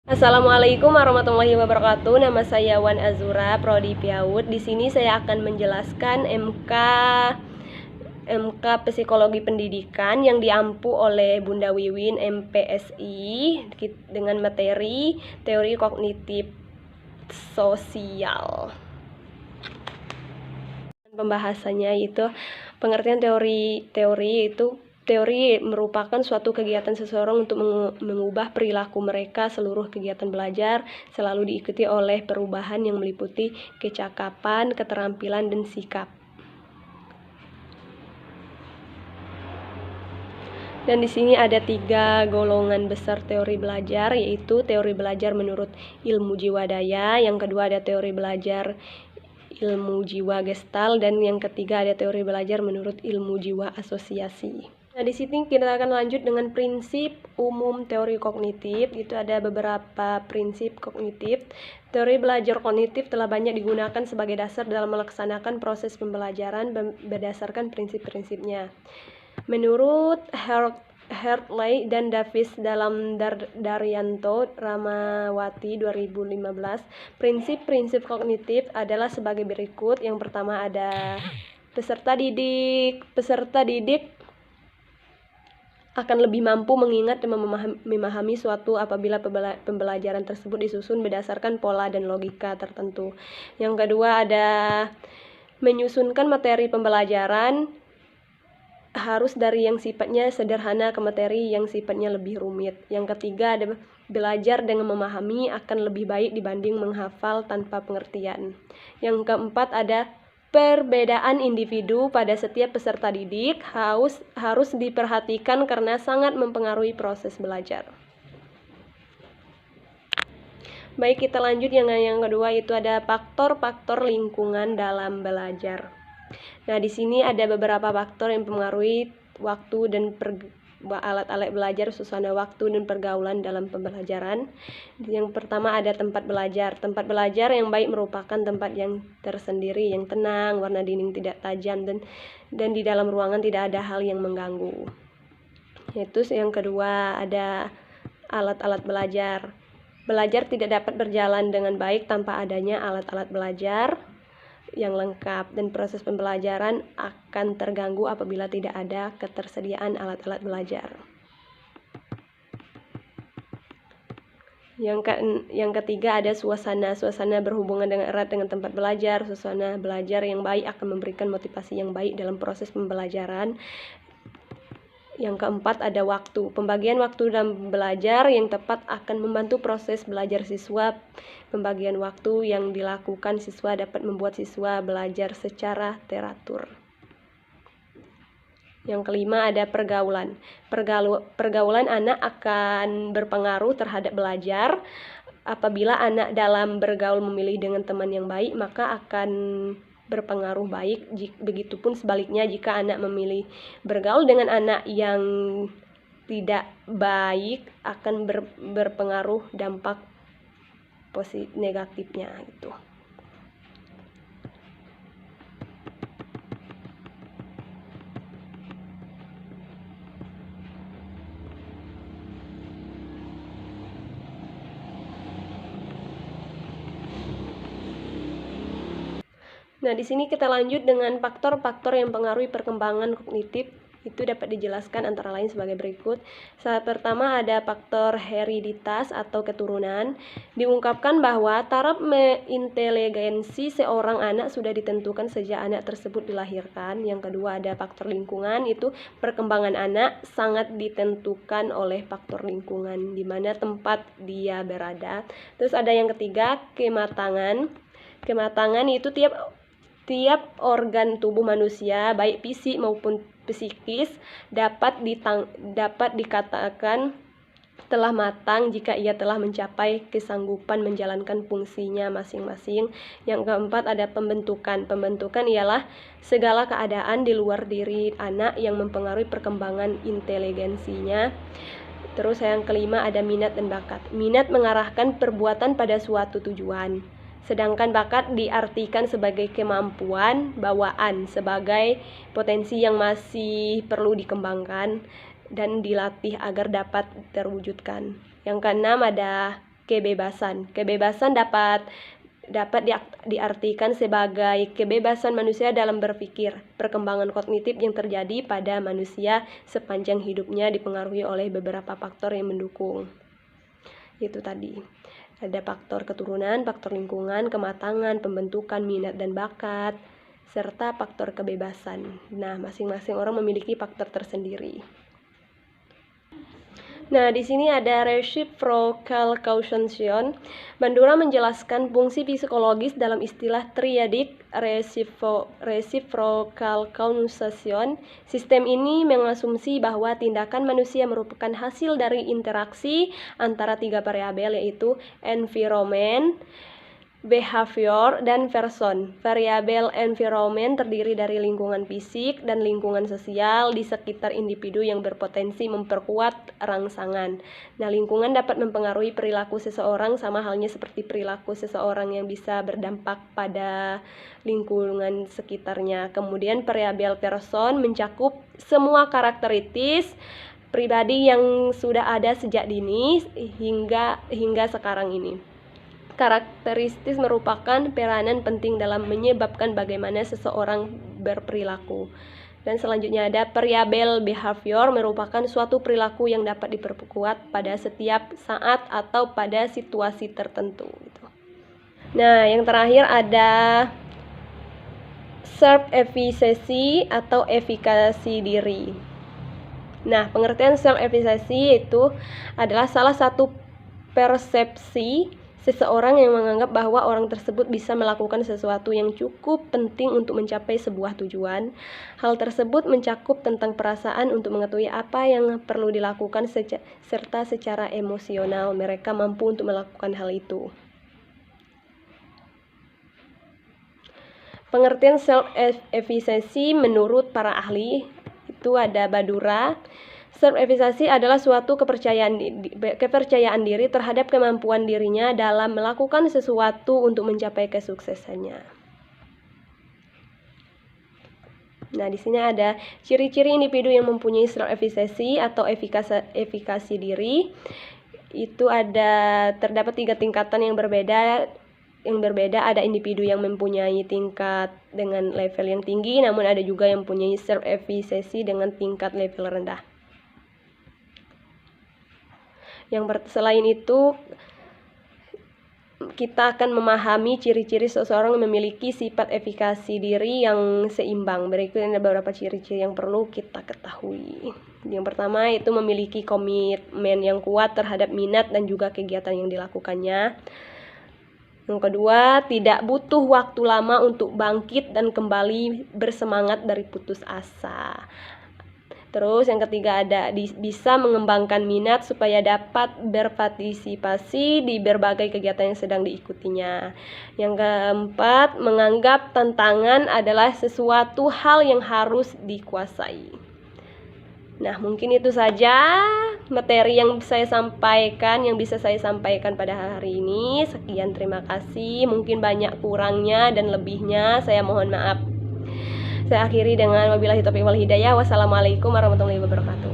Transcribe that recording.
Assalamualaikum warahmatullahi wabarakatuh. Nama saya Wan Azura, Prodi PIAUD. Di sini saya akan menjelaskan MK Psikologi Pendidikan yang diampu oleh Bunda Wiwin MPSI dengan materi teori kognitif sosial. Pembahasannya itu pengertian teori itu teori merupakan suatu kegiatan seseorang untuk mengubah perilaku mereka. Seluruh kegiatan belajar selalu diikuti oleh perubahan yang meliputi kecakapan, keterampilan, dan sikap. Dan di sini ada 3 golongan besar teori belajar, yaitu teori belajar menurut ilmu jiwa daya, yang kedua ada teori belajar ilmu jiwa gestal, dan yang ketiga ada teori belajar menurut ilmu jiwa asosiasi. Nah, di sini kita akan lanjut dengan prinsip umum teori kognitif. Itu ada beberapa prinsip kognitif. Teori belajar kognitif telah banyak digunakan sebagai dasar dalam melaksanakan proses pembelajaran berdasarkan prinsip-prinsipnya. Menurut Hartley dan Davis dalam Daryanto Ramawati 2015, prinsip-prinsip kognitif adalah sebagai berikut. Yang pertama ada peserta didik akan lebih mampu mengingat dan memahami suatu apabila pembelajaran tersebut disusun berdasarkan pola dan logika tertentu. Yang kedua ada menyusunkan materi pembelajaran harus dari yang sifatnya sederhana ke materi yang sifatnya lebih rumit. Yang ketiga ada belajar dengan memahami akan lebih baik dibanding menghafal tanpa pengertian. Yang keempat ada perbedaan individu pada setiap peserta didik harus diperhatikan karena sangat mempengaruhi proses belajar. Baik, kita lanjut yang kedua, itu ada faktor-faktor lingkungan dalam belajar. Nah, di sini ada beberapa faktor yang mempengaruhi waktu dan alat-alat belajar, suasana waktu, dan pergaulan dalam pembelajaran. Yang pertama ada tempat belajar. Tempat belajar yang baik merupakan tempat yang tersendiri, yang tenang, warna dinding tidak tajam, dan di dalam ruangan tidak ada hal yang mengganggu. Yaitu yang kedua ada alat-alat belajar. Belajar tidak dapat berjalan dengan baik tanpa adanya alat-alat belajar yang lengkap, dan proses pembelajaran akan terganggu apabila tidak ada ketersediaan alat-alat belajar. Yang ketiga ada suasana berhubungan dengan erat dengan tempat belajar. Suasana belajar yang baik akan memberikan motivasi yang baik dalam proses pembelajaran. Yang keempat ada waktu. Pembagian waktu dalam belajar yang tepat akan membantu proses belajar siswa. Pembagian waktu yang dilakukan siswa dapat membuat siswa belajar secara teratur. Yang kelima ada pergaulan. Pergaulan anak akan berpengaruh terhadap belajar. Apabila anak dalam bergaul memilih dengan teman yang baik, maka akan berpengaruh baik. Begitupun sebaliknya, jika anak memilih bergaul dengan anak yang tidak baik, akan berpengaruh dampak negatifnya gitu. Nah, di sini kita lanjut dengan faktor-faktor yang mempengaruhi perkembangan kognitif. Itu dapat dijelaskan antara lain sebagai berikut. Saat pertama ada faktor hereditas atau keturunan. Diungkapkan bahwa taraf inteligensi seorang anak sudah ditentukan sejak anak tersebut dilahirkan. Yang kedua ada faktor lingkungan, itu perkembangan anak sangat ditentukan oleh faktor lingkungan, di mana tempat dia berada. Terus ada yang ketiga kematangan. Kematangan itu tiap organ tubuh manusia, baik fisik maupun psikis, dapat dikatakan telah matang jika ia telah mencapai kesanggupan menjalankan fungsinya masing-masing. Yang keempat ada pembentukan. Pembentukan ialah segala keadaan di luar diri anak yang mempengaruhi perkembangan inteligensinya. Terus yang kelima ada minat dan bakat. Minat mengarahkan perbuatan pada suatu tujuan, sedangkan bakat diartikan sebagai kemampuan bawaan, sebagai potensi yang masih perlu dikembangkan dan dilatih agar dapat terwujudkan. Yang keenam ada kebebasan. Kebebasan dapat diartikan sebagai kebebasan manusia dalam berpikir. Perkembangan kognitif yang terjadi pada manusia sepanjang hidupnya dipengaruhi oleh beberapa faktor yang mendukung. Itu tadi. Ada faktor keturunan, faktor lingkungan, kematangan, pembentukan minat dan bakat, serta faktor kebebasan. Nah, masing-masing orang memiliki faktor tersendiri. Nah, di sini ada reciprocal causation. Bandura menjelaskan fungsi psikologis dalam istilah triadic reciprocal causation. Sistem ini mengasumsi bahwa tindakan manusia merupakan hasil dari interaksi antara 3 variabel, yaitu environment, behavior, dan person. Variabel environment terdiri dari lingkungan fisik dan lingkungan sosial di sekitar individu yang berpotensi memperkuat rangsangan. Nah, lingkungan dapat mempengaruhi perilaku seseorang sama halnya seperti perilaku seseorang yang bisa berdampak pada lingkungan sekitarnya. Kemudian variabel person mencakup semua karakteristik pribadi yang sudah ada sejak dini hingga sekarang ini. Karakteristik merupakan peranan penting dalam menyebabkan bagaimana seseorang berperilaku. Dan selanjutnya ada variabel behavior, merupakan suatu perilaku yang dapat diperkuat pada setiap saat atau pada situasi tertentu. Nah, yang terakhir ada self-efficacy atau efikasi diri. Nah, pengertian self-efficacy itu adalah salah satu persepsi seseorang yang menganggap bahwa orang tersebut bisa melakukan sesuatu yang cukup penting untuk mencapai sebuah tujuan. Hal tersebut mencakup tentang perasaan untuk mengetahui apa yang perlu dilakukan serta secara emosional mereka mampu untuk melakukan hal itu. Pengertian self-efficacy menurut para ahli itu ada Bandura. Self-efficacy adalah suatu kepercayaan diri terhadap kemampuan dirinya dalam melakukan sesuatu untuk mencapai kesuksesannya. Nah, di sini ada ciri-ciri individu yang mempunyai self-efficacy atau efikasi diri. Itu terdapat 3 tingkatan yang berbeda. Ada individu yang mempunyai tingkat dengan level yang tinggi, namun ada juga yang mempunyai self-efficacy dengan tingkat level rendah. Selain itu, kita akan memahami ciri-ciri seseorang yang memiliki sifat efikasi diri yang seimbang. Berikut ada beberapa ciri-ciri yang perlu kita ketahui. Yang pertama itu memiliki komitmen yang kuat terhadap minat dan juga kegiatan yang dilakukannya. Yang kedua, tidak butuh waktu lama untuk bangkit dan kembali bersemangat dari putus asa. Terus yang ketiga bisa mengembangkan minat supaya dapat berpartisipasi di berbagai kegiatan yang sedang diikutinya. Yang keempat, menganggap tantangan adalah sesuatu hal yang harus dikuasai. Nah, mungkin itu saja materi yang bisa saya sampaikan pada hari ini. Sekian, terima kasih. Mungkin banyak kurangnya dan lebihnya, saya mohon maaf. Saya akhiri dengan wabillahi taufiq wal hidayah. Wassalamualaikum warahmatullahi wabarakatuh.